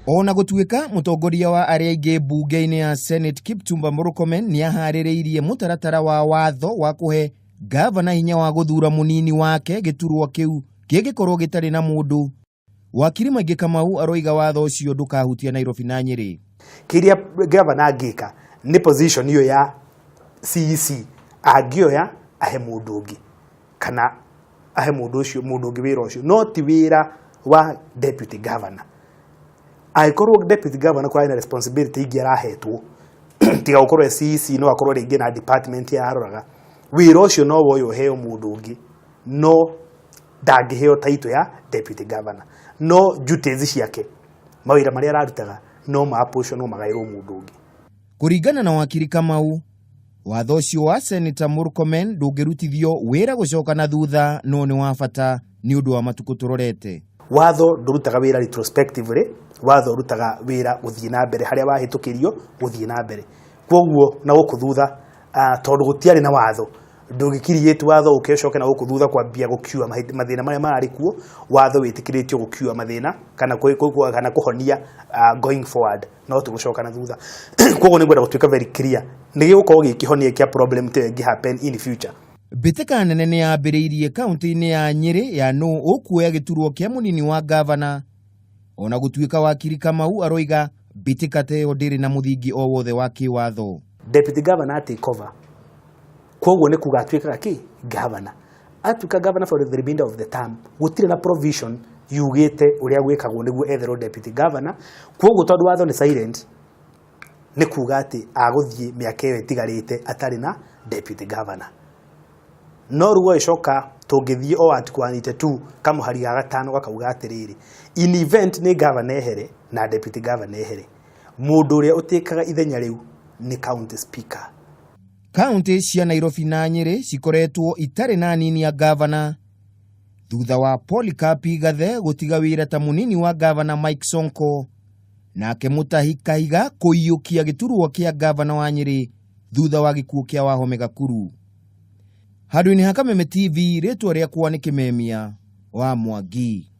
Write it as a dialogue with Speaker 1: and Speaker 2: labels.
Speaker 1: Ona gutuika mutongoria wa aria aingi bunge-ini ya Senate Kipchumba Murkomen ni ahaririirie mutaratara wa watho wa kuhe gavana hinya wa guthura munini wake giturwa kiu gigikorwo gitari na mundu. Wakiri Maingĩ Kamau aroiga watho ucio ndukahutia Nairobi na Nyeri.
Speaker 2: Kiria gavana angika ni position iyo ya CEC angioya ahe mundu ungi kana ahe mundu ucio mundu ungi wira ucio no ti wira wa deputy governor. Aikorwo deputy governor kwa ina responsibility ingi arahetwo tiga ukorwo CEC no akorwo ringi na department ya aroraga wira ucio no woyo heo mundu ungi no ndangiheo title ya deputy governor no duties ciake mawira maria ararutaga no maapusho no magairwo mundu ungi.
Speaker 1: Kuringana na wakiri Kamau, watho ucio wa Senator Murkomen ndungirutithio wira gucoka na thutha no ni wa bata ni undu wa matuku turorete.
Speaker 2: Watho ndurutaga wira retrospectively, watho urutaga wira guthie na mbere haria wahitukirio guthie na mbere. Kwoguo na guku thutha tondu gutiari na watho ndungikirietu watho ukecoke na guku thutha kwambia gukiua mathina maria marari kuo watho witikiritio gukiua mathina kana kuhonia going forward no tugucoka na thutha. Kwoguo ni gwenda gutuika very clear ni gigukorwo gikihonia kia problem te ngi happen in future.
Speaker 1: Bitika nene ni yambiriirie kaunti-ini ya Nyeri ya no ukuoya giturwo kia munini wa gavana. Ona gutuika wakiri Kamau aroiga bitika te ndiri na muthingi o wothe wa kiwatho.
Speaker 2: Deputy governor take over. Kwoguo ni kugatuika ki governor. Atuika governor for the remainder of the term. Gutire na provision yugite uria gwikagwo niguo etherwo deputy governor. Kwoguo tondu watho ni silent ni kuga ati aguthie miaka iyo itigarite atari na deputy governor. No ruo icoka tungithie o atikwanite tu kama hari ya gatano gakauga atiriri in event ni governor ehere na deputy governor ehere mundu uria utikaga ithenya riu ni county speaker.
Speaker 1: Kaunti cia Nairobi na Nyeri cikoretwo itari na nini ya governor thutha wa Polycarp Gathe gutiga wira ta munini wa governor Mike Sonko nake Mutahi Kahiga kuiyukia giturwo kia governor wa Nyeri thutha wa gikuo kia Wahome Gakuru. Handu-ini ha Kameme TV ritwa riakwa ni Kimemia wa Mwangi.